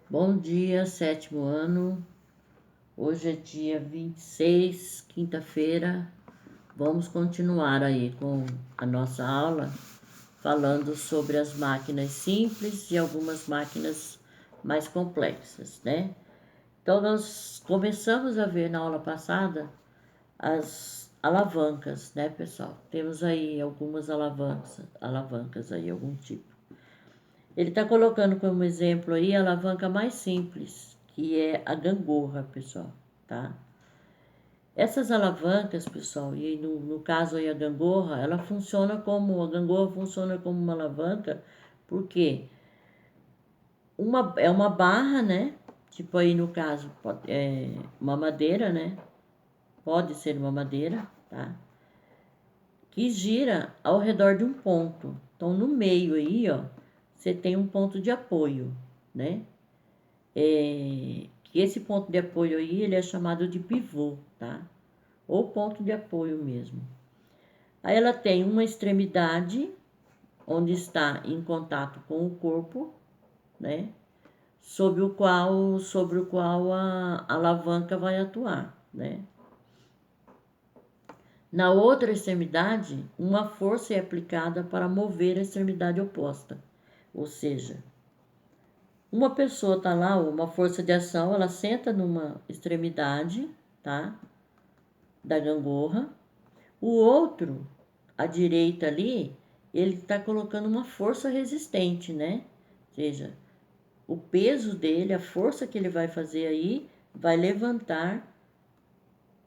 Bom dia, sétimo ano. Hoje é dia 26, quinta-feira. Vamos continuar aí com a nossa aula, falando sobre as máquinas simples e algumas máquinas mais complexas, né? Então, nós começamos a ver na aula passada as alavancas, né, pessoal? Temos aí algumas alavancas aí, algum tipo. Ele está colocando como exemplo aí a alavanca mais simples, que é a gangorra, pessoal, tá? Essas alavancas, pessoal, e no caso aí a gangorra, a gangorra funciona como uma alavanca, porque é uma barra, né? Tipo aí no caso, uma madeira, né? Pode ser uma madeira, tá? Que gira ao redor de um ponto. Então, no meio aí, ó, você tem um ponto de apoio, né? Que esse ponto de apoio aí, ele é chamado de pivô, tá? Ou ponto de apoio mesmo. Aí ela tem uma extremidade, onde está em contato com o corpo, né? Sobre o qual a alavanca vai atuar, né? Na outra extremidade, uma força é aplicada para mover a extremidade oposta. Ou seja, uma pessoa tá lá, uma força de ação, ela senta numa extremidade, tá? Da gangorra. O outro, à direita ali, ele está colocando uma força resistente, né? Ou seja, o peso dele, a força que ele vai fazer aí, vai levantar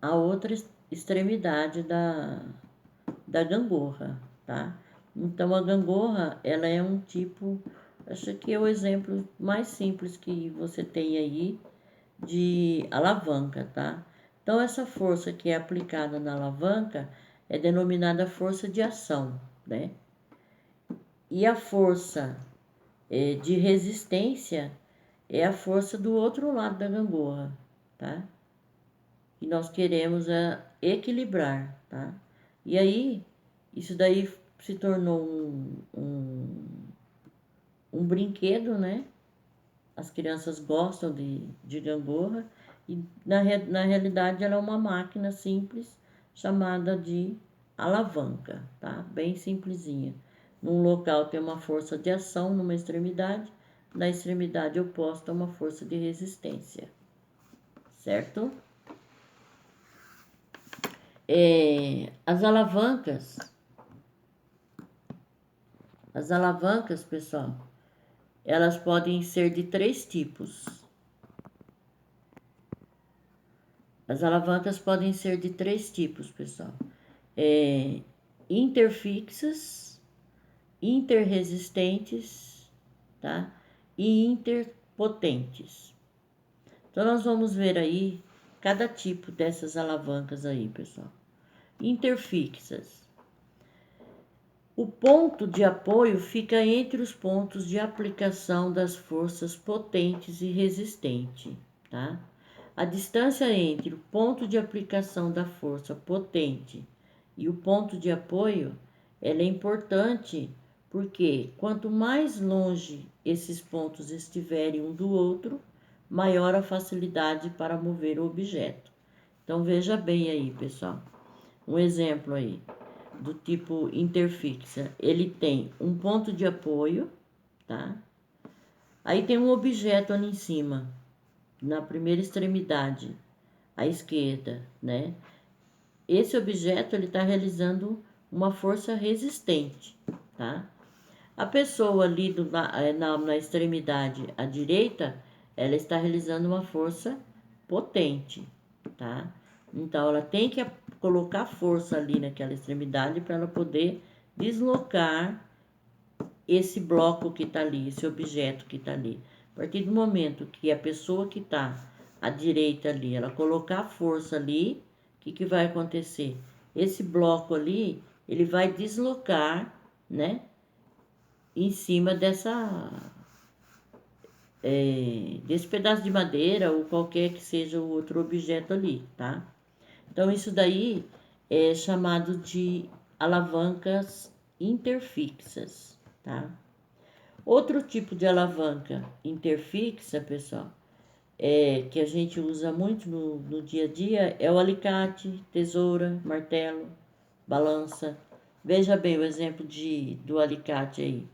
a outra extremidade da gangorra, tá? Então a gangorra, ela é um tipo, acho que é o exemplo mais simples que você tem aí de alavanca, tá? Então essa força que é aplicada na alavanca é denominada força de ação, né? E a força de resistência é a força do outro lado da gangorra, tá? E nós queremos equilibrar, tá? E aí, isso daí se tornou um brinquedo, né? As crianças gostam de gangorra e na realidade ela é uma máquina simples chamada de alavanca, tá? Bem simplesinha. Num local tem uma força de ação numa extremidade, na extremidade oposta uma força de resistência, certo? As alavancas, pessoal, elas podem ser de três tipos. As alavancas podem ser de três tipos, pessoal. É, interfixas, interresistentes, tá? E interpotentes. Então, nós vamos ver aí cada tipo dessas alavancas aí, pessoal. Interfixas. O ponto de apoio fica entre os pontos de aplicação das forças potentes e resistentes, tá? A distância entre o ponto de aplicação da força potente e o ponto de apoio, ela é importante porque quanto mais longe esses pontos estiverem um do outro, maior a facilidade para mover o objeto. Então veja bem aí, pessoal. Um exemplo aí do tipo interfixa, ele tem um ponto de apoio, tá? Aí tem um objeto ali em cima, na primeira extremidade, à esquerda, né? Esse objeto ele está realizando uma força resistente, tá? A pessoa ali na extremidade à direita, ela está realizando uma força potente, tá? Então ela tem que colocar força ali naquela extremidade para ela poder deslocar esse bloco que está ali, esse objeto que está ali. A partir do momento que a pessoa que está à direita ali, ela colocar força ali, o que vai acontecer? Esse bloco ali, ele vai deslocar, né? Em cima desse pedaço de madeira ou qualquer que seja o outro objeto ali, tá? Então, isso daí é chamado de alavancas interfixas, tá? Outro tipo de alavanca interfixa, pessoal, que a gente usa muito no dia a dia, é o alicate, tesoura, martelo, balança. Veja bem o exemplo do alicate aí.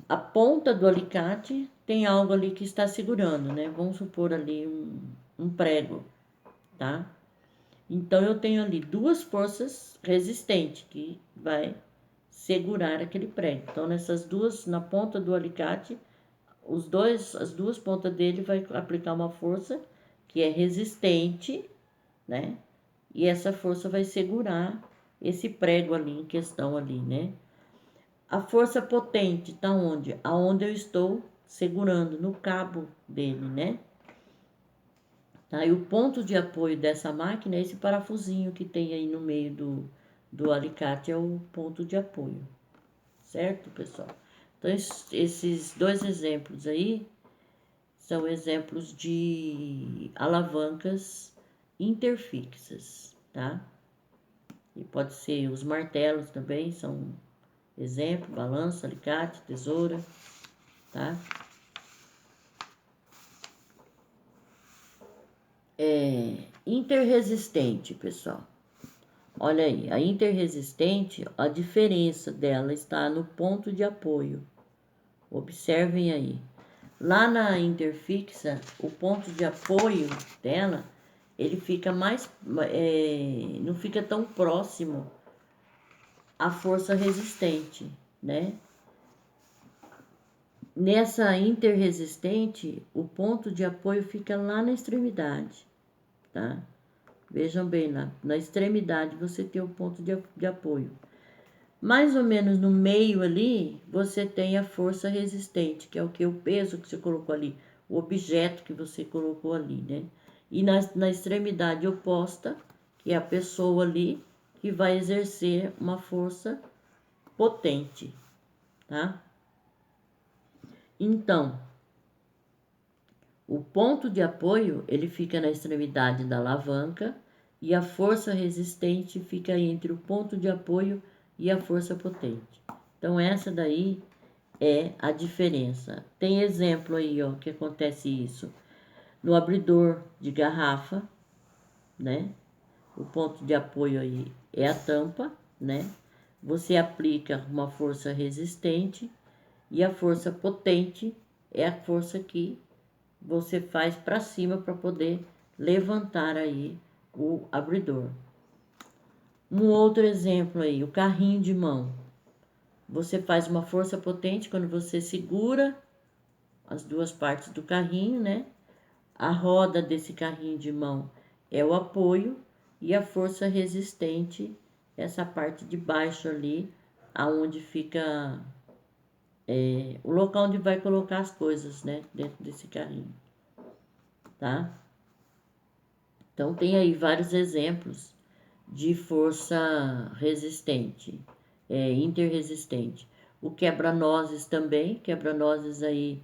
A ponta do alicate tem algo ali que está segurando, né? Vamos supor ali um prego, tá? Então, eu tenho ali duas forças resistentes que vai segurar aquele prego. Então, nessas duas, na ponta do alicate, as duas pontas dele vai aplicar uma força que é resistente, né? E essa força vai segurar esse prego ali em questão ali, né? A força potente tá onde? Aonde eu estou segurando no cabo dele, né? Tá? E o ponto de apoio dessa máquina é esse parafusinho que tem aí no meio do alicate, é o ponto de apoio, certo, pessoal? Então, esses dois exemplos aí são exemplos de alavancas interfixas, tá? E pode ser os martelos também, são exemplo, balança, alicate, tesoura, tá? Interresistente, pessoal. Olha aí, a interresistente, a diferença dela está no ponto de apoio. Observem aí. Lá na interfixa, o ponto de apoio dela, ele fica mais, não fica tão próximo à força resistente, né? Nessa interresistente, o ponto de apoio fica lá na extremidade, tá? Vejam bem lá, na extremidade você tem o ponto de apoio. Mais ou menos no meio ali, você tem a força resistente, que é o que? O peso que você colocou ali, o objeto que você colocou ali, né? E na extremidade oposta, que é a pessoa ali, que vai exercer uma força potente, tá? Então, o ponto de apoio, ele fica na extremidade da alavanca e a força resistente fica entre o ponto de apoio e a força potente. Então, essa daí é a diferença. Tem exemplo aí, ó, que acontece isso. No abridor de garrafa, né? O ponto de apoio aí é a tampa, né? Você aplica uma força resistente e a força potente é a força que você faz para cima para poder levantar aí o abridor. Um outro exemplo aí, o carrinho de mão. Você faz uma força potente quando você segura as duas partes do carrinho, né? A roda desse carrinho de mão é o apoio e a força resistente, essa parte de baixo ali, aonde fica o local onde vai colocar as coisas, né? Dentro desse carrinho, tá? Então, tem aí vários exemplos de força resistente, interresistente. O quebra-nozes também, quebra-nozes aí,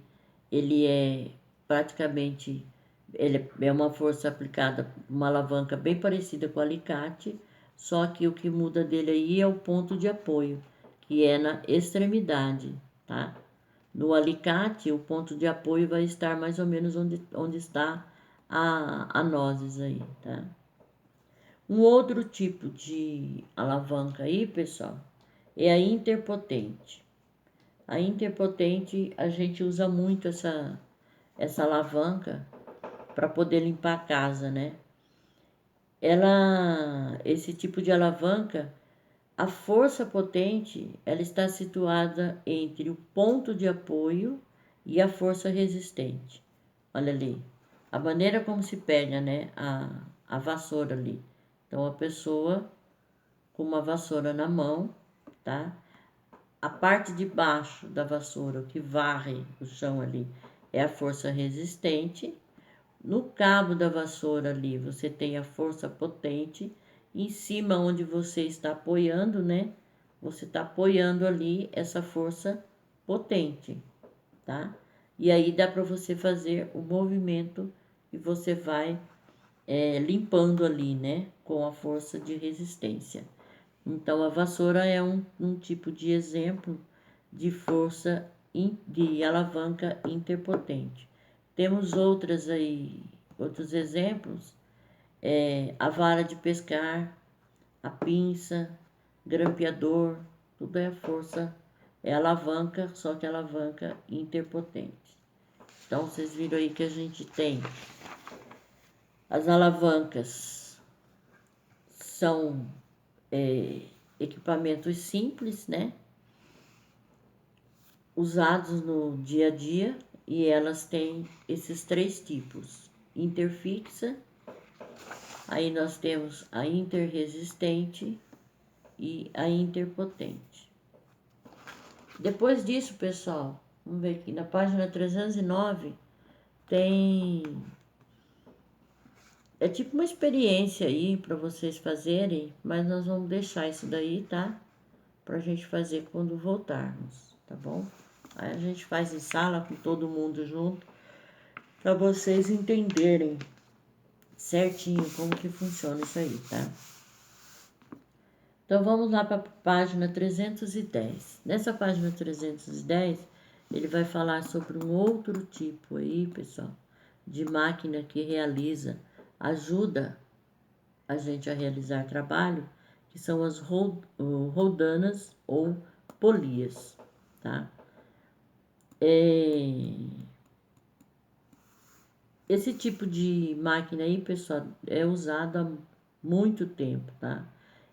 ele é praticamente, ele é uma força aplicada, uma alavanca bem parecida com o alicate, só que o que muda dele aí é o ponto de apoio, que é na extremidade, tá? No alicate, o ponto de apoio vai estar mais ou menos onde está a nozes aí, tá? Um outro tipo de alavanca aí, pessoal, é a interpotente. A interpotente, a gente usa muito essa alavanca para poder limpar a casa, né? Esse tipo de alavanca, a força potente, ela está situada entre o ponto de apoio e a força resistente. Olha ali, a maneira como se pega, né, a vassoura ali. Então, a pessoa com uma vassoura na mão, tá? A parte de baixo da vassoura, o que varre o chão ali, é a força resistente. No cabo da vassoura ali, você tem a força potente. Em cima, onde você está apoiando, né? Você está apoiando ali essa força potente, tá? E aí dá para você fazer o movimento e você vai limpando ali, né? Com a força de resistência. Então, a vassoura é um tipo de exemplo de força de alavanca interpotente. Temos outras aí, outros exemplos, a vara de pescar, a pinça, grampeador, tudo é força, é alavanca, só que alavanca interpotente. Então, vocês viram aí que a gente tem as alavancas, são equipamentos simples, né? Usados no dia a dia, e elas têm esses 3 tipos: interfixa, aí nós temos a interresistente e a interpotente. Depois disso, pessoal, vamos ver aqui na página 309, é tipo uma experiência aí para vocês fazerem, mas nós vamos deixar isso daí, tá? Pra gente fazer quando voltarmos, tá bom? Aí a gente faz em sala com todo mundo junto, para vocês entenderem certinho como que funciona isso aí, tá? Então vamos lá para a página 310. Nessa página 310, ele vai falar sobre um outro tipo aí, pessoal, de máquina que ajuda a gente a realizar trabalho, que são as roldanas ou polias, tá? Esse tipo de máquina aí, pessoal, é usado há muito tempo, tá?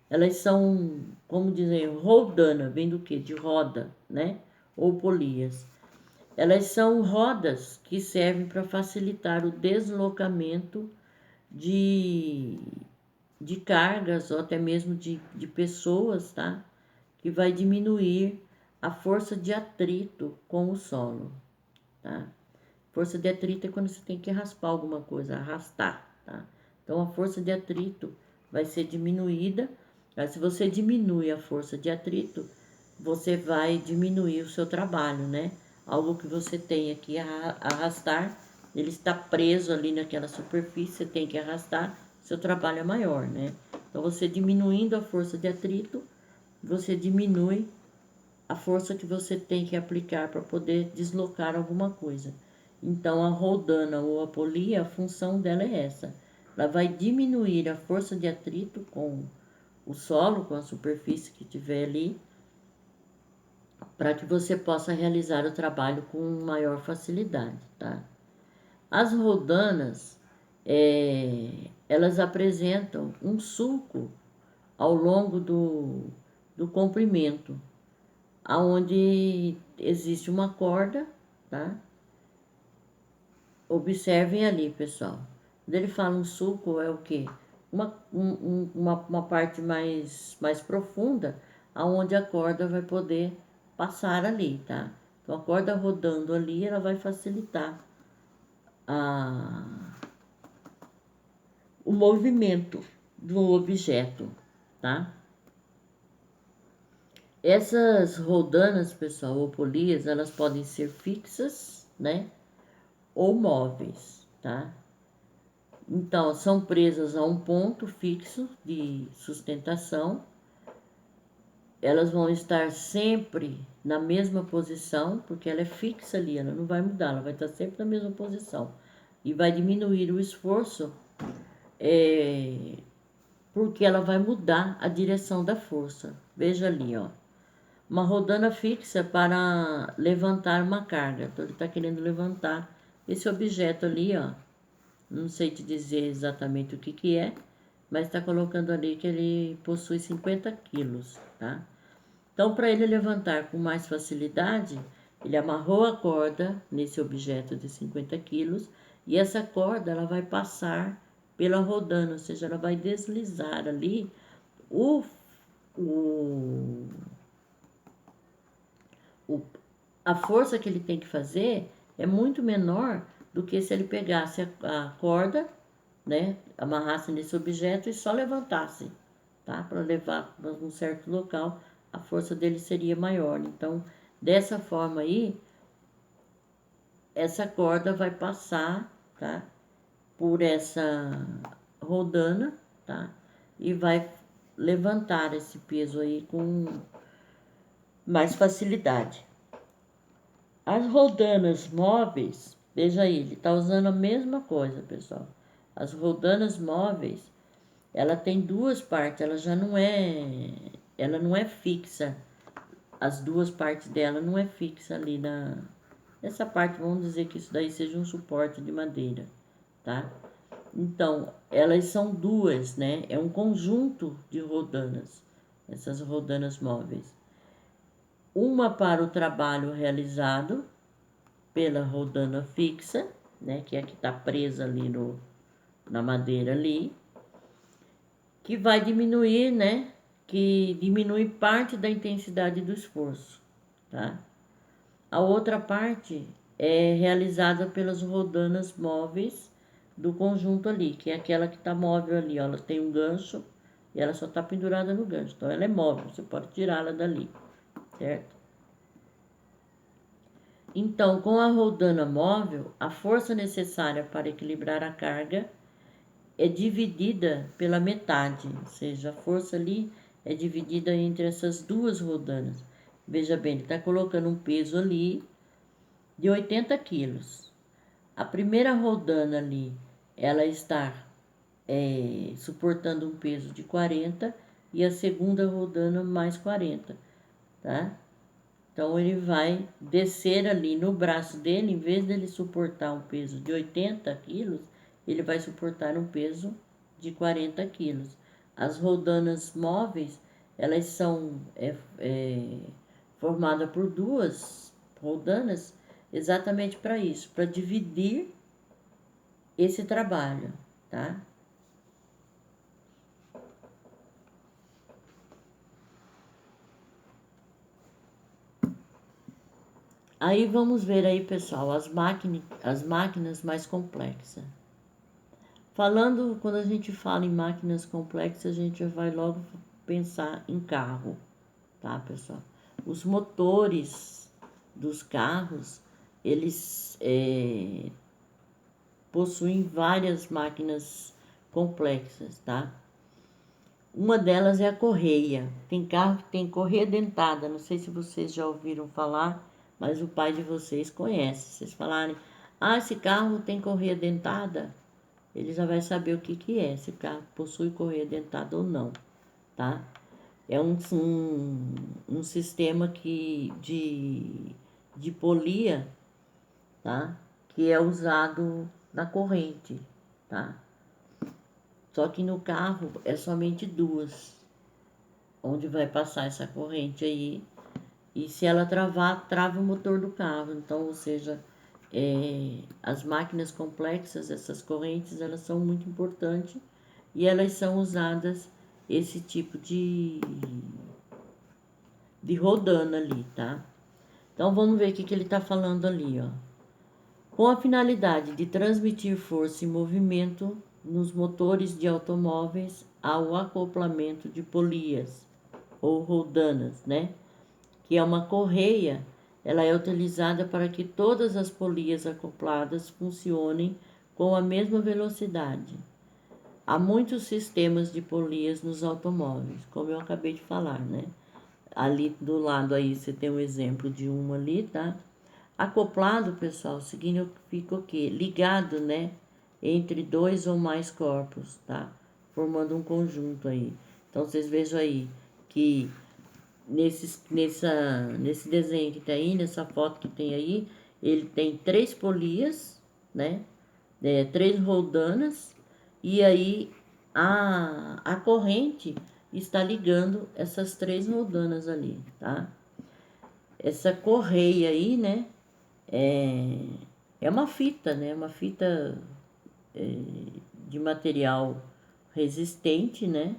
Elas são, como dizem, roldana, vem do quê? De roda, né? Ou polias. Elas são rodas que servem para facilitar o deslocamento de, de cargas ou até mesmo de pessoas, tá? Que vai diminuir a força de atrito com o solo, tá? Força de atrito é quando você tem que raspar alguma coisa, arrastar, tá? Então, a força de atrito vai ser diminuída. Mas se você diminui a força de atrito, você vai diminuir o seu trabalho, né? Algo que você tenha que arrastar, ele está preso ali naquela superfície, você tem que arrastar, seu trabalho é maior, né? Então, você diminuindo a força de atrito, você diminui a força que você tem que aplicar para poder deslocar alguma coisa. Então, a roldana ou a polia, a função dela é essa. Ela vai diminuir a força de atrito com o solo, com a superfície que tiver ali, para que você possa realizar o trabalho com maior facilidade, tá? As roldanas, elas apresentam um sulco ao longo do comprimento, aonde existe uma corda, tá? Observem ali, pessoal. Quando ele fala um sulco, é o quê? Uma parte mais profunda, aonde a corda vai poder passar ali, tá? Então, a corda rodando ali, ela vai facilitar a, o movimento do objeto, tá? Essas roldanas, pessoal, ou polias, elas podem ser fixas, né? Ou móveis, tá? Então, são presas a um ponto fixo de sustentação. Elas vão estar sempre na mesma posição, porque ela é fixa ali, ela não vai mudar, ela vai estar sempre na mesma posição. E vai diminuir o esforço, porque ela vai mudar a direção da força. Veja ali, ó. Uma rodana fixa para levantar uma carga. Então, ele está querendo levantar esse objeto ali, ó. Não sei te dizer exatamente o que que é, mas está colocando ali que ele possui 50 quilos, tá? Então, para ele levantar com mais facilidade, ele amarrou a corda nesse objeto de 50 quilos e essa corda ela vai passar pela rodana, ou seja, ela vai deslizar ali o, o, a força que ele tem que fazer é muito menor do que se ele pegasse a corda, né, amarrasse nesse objeto e só levantasse, tá? Para levar para um certo local, a força dele seria maior. Então, dessa forma aí, essa corda vai passar, tá? Por essa rodana, tá? E vai levantar esse peso aí mais facilidade. As roldanas móveis, veja aí, ele está usando a mesma coisa, pessoal. As roldanas móveis, ela tem duas partes, ela não é fixa. As duas partes dela não é fixa ali nessa parte, vamos dizer que isso daí seja um suporte de madeira, tá? Então, elas são duas, né? É um conjunto de roldanas, essas roldanas móveis. Uma para o trabalho realizado pela roldana fixa, né? Que é a que está presa ali na madeira ali, que vai diminuir, né? Que diminui parte da intensidade do esforço, tá? A outra parte é realizada pelas roldanas móveis do conjunto ali, que é aquela que está móvel ali, ó, ela tem um gancho e ela só está pendurada no gancho, então ela é móvel, você pode tirá-la dali, certo? Então, com a roldana móvel, a força necessária para equilibrar a carga é dividida pela metade, ou seja, a força ali é dividida entre essas duas roldanas. Veja bem, ele está colocando um peso ali de 80 quilos. A primeira roldana ali, ela está suportando um peso de 40 e a segunda rodando mais 40, tá? Então ele vai descer ali no braço dele, em vez dele suportar um peso de 80 quilos, ele vai suportar um peso de 40 quilos. As roldanas móveis, elas são formadas por duas roldanas exatamente para isso, para dividir esse trabalho, tá? Aí vamos ver aí, pessoal, as máquinas mais complexas. Falando, quando a gente fala em máquinas complexas, a gente já vai logo pensar em carro, tá, pessoal? Os motores dos carros, eles possuem várias máquinas complexas, tá? Uma delas é a correia. Tem carro que tem correia dentada. Não sei se vocês já ouviram falar, mas o pai de vocês conhece. Vocês falarem, ah, esse carro tem correia dentada, ele já vai saber o que que é, se o carro possui correia dentada ou não, tá? É um sistema de polia, tá? Que é usado na corrente, tá? Só que no carro é somente duas, onde vai passar essa corrente aí. E se ela travar, trava o motor do carro. Então, ou seja, as máquinas complexas, essas correntes, elas são muito importantes e elas são usadas esse tipo de rodando ali, tá? Então, vamos ver o que ele está falando ali, ó. Com a finalidade de transmitir força e movimento nos motores de automóveis ao acoplamento de polias ou roldanas, né? Que é uma correia, ela é utilizada para que todas as polias acopladas funcionem com a mesma velocidade. Há muitos sistemas de polias nos automóveis, como eu acabei de falar, né? Ali do lado aí você tem um exemplo de uma ali, tá? Acoplado, pessoal, significa o quê? Ligado, né? Entre dois ou mais corpos, tá? Formando um conjunto aí. Então, vocês vejam aí que nesse desenho que tem aí, nessa foto que tem aí, ele tem três polias, né? Três roldanas, e aí a corrente está ligando essas três roldanas ali, tá? Essa correia aí, né? É uma fita, né? Uma fita de material resistente, né?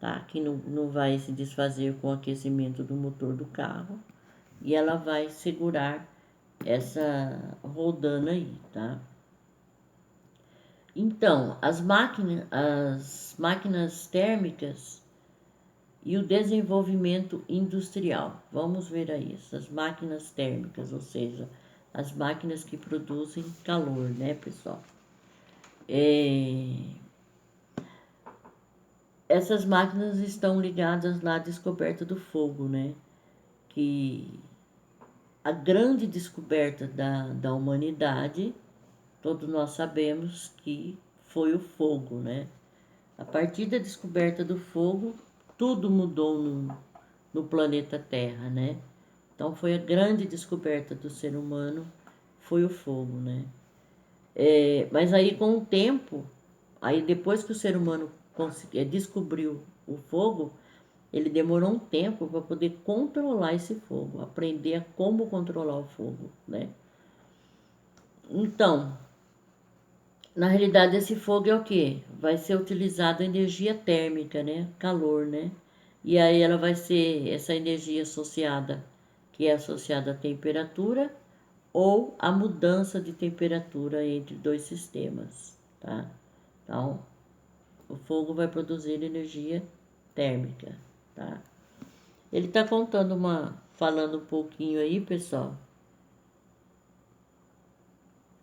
Tá? Que não vai se desfazer com o aquecimento do motor do carro. E ela vai segurar essa rodana aí, tá? Então, as máquinas térmicas e o desenvolvimento industrial. Vamos ver aí essas máquinas térmicas, ou seja, as máquinas que produzem calor, né, pessoal? Essas máquinas estão ligadas lá à descoberta do fogo, né? que a grande descoberta da humanidade, todos nós sabemos que foi o fogo, né? A partir da descoberta do fogo, tudo mudou no planeta Terra, né? Então foi a grande descoberta do ser humano, foi o fogo, né? Mas aí com o tempo, aí depois que o ser humano descobriu o fogo, ele demorou um tempo para poder controlar esse fogo, aprender a como controlar o fogo, né? Então, na realidade, esse fogo é o quê? Vai ser utilizada energia térmica, né? Calor, né? E aí ela vai ser essa energia associada, que é associada à temperatura ou à mudança de temperatura entre dois sistemas, tá? Então, o fogo vai produzir energia térmica, tá? Ele tá falando um pouquinho aí, pessoal.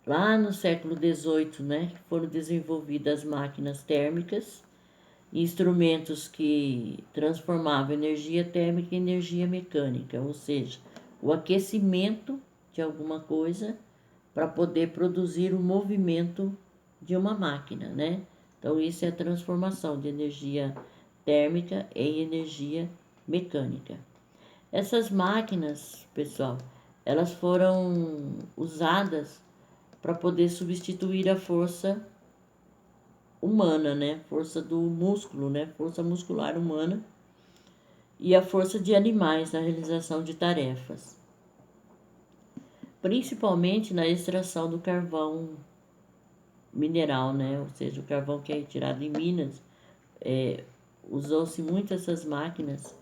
Lá no século XVIII, né, foram desenvolvidas máquinas térmicas, instrumentos que transformavam energia térmica em energia mecânica, ou seja, o aquecimento de alguma coisa para poder produzir o movimento de uma máquina, né? Então, isso é a transformação de energia térmica em energia mecânica. Essas máquinas, pessoal, elas foram usadas para poder substituir a força humana, né? Força do músculo, né? Força muscular humana e a força de animais na realização de tarefas, principalmente na extração do carvão mineral, né? Ou seja, o carvão que é retirado em Minas, usou-se muito essas máquinas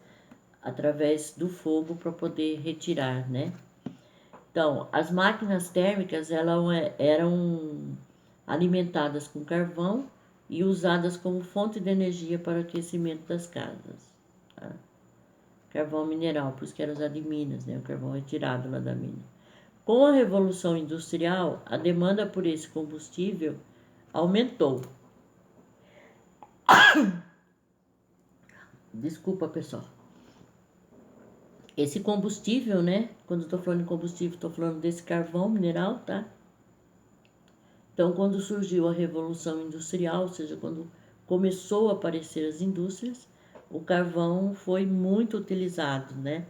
através do fogo para poder retirar, né? Então, as máquinas térmicas eram alimentadas com carvão e usadas como fonte de energia para o aquecimento das casas. Tá? Carvão mineral, por isso que era usado em Minas, né? O carvão retirado lá da mina. Com a Revolução Industrial, a demanda por esse combustível aumentou. Desculpa, pessoal. Esse combustível, né? Quando eu tô falando de combustível, tô falando desse carvão mineral, tá? Então, quando surgiu a Revolução Industrial, ou seja, quando começou a aparecer as indústrias, o carvão foi muito utilizado, né?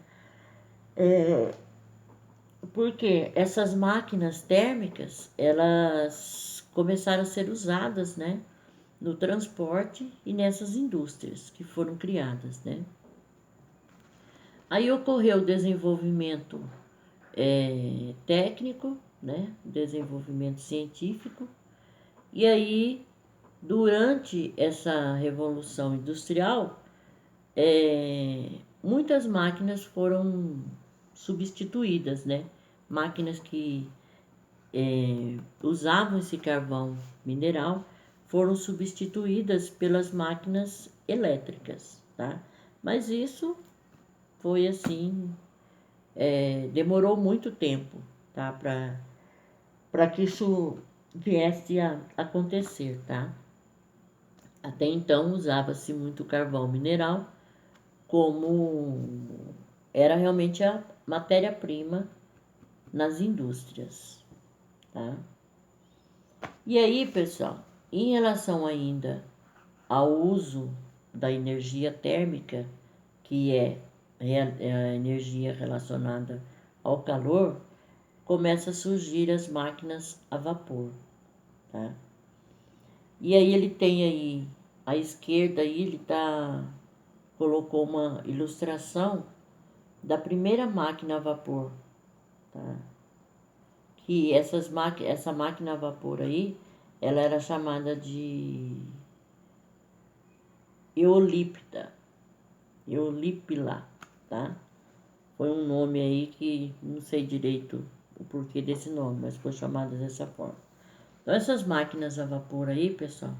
Porque essas máquinas térmicas, elas começaram a ser usadas, né? No transporte e nessas indústrias que foram criadas, né? Aí ocorreu o desenvolvimento técnico, né? Desenvolvimento científico. E aí, durante essa revolução industrial, muitas máquinas foram substituídas, né? Máquinas que usavam esse carvão mineral foram substituídas pelas máquinas elétricas, tá? Mas isso foi assim, demorou muito tempo, tá? Para que isso viesse a acontecer, tá? Até então usava-se muito carvão mineral como era realmente a matéria-prima nas indústrias, tá? E aí, pessoal, em relação ainda ao uso da energia térmica, que é a energia relacionada ao calor, começa a surgir as máquinas a vapor, tá? E aí ele tem aí, à esquerda aí, colocou uma ilustração da primeira máquina a vapor, tá? Que essa máquina a vapor aí, ela era chamada de Eolipila, tá? Foi um nome aí que não sei direito o porquê desse nome, mas foi chamada dessa forma. Então essas máquinas a vapor aí, pessoal,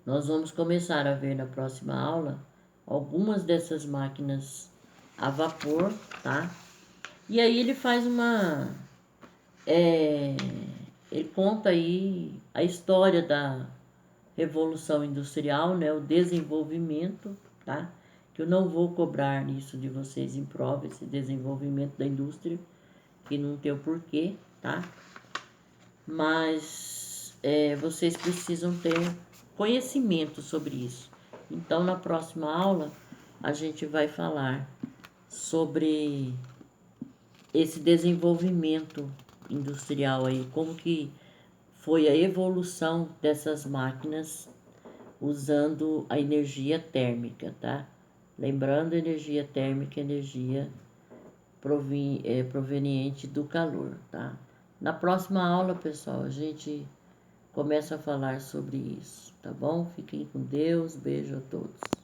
nós vamos começar a ver na próxima aula algumas dessas máquinas a vapor, tá? E aí ele faz ele conta aí a história da Revolução Industrial, né? O desenvolvimento, tá? que eu não vou cobrar isso de vocês em prova, esse desenvolvimento da indústria, que não tem o porquê, tá? Mas vocês precisam ter conhecimento sobre isso. Então, na próxima aula, a gente vai falar sobre esse desenvolvimento industrial aí, como que foi a evolução dessas máquinas usando a energia térmica, tá? Lembrando, energia térmica é energia proveniente do calor, tá? Na próxima aula, pessoal, a gente começa a falar sobre isso, tá bom? Fiquem com Deus, beijo a todos.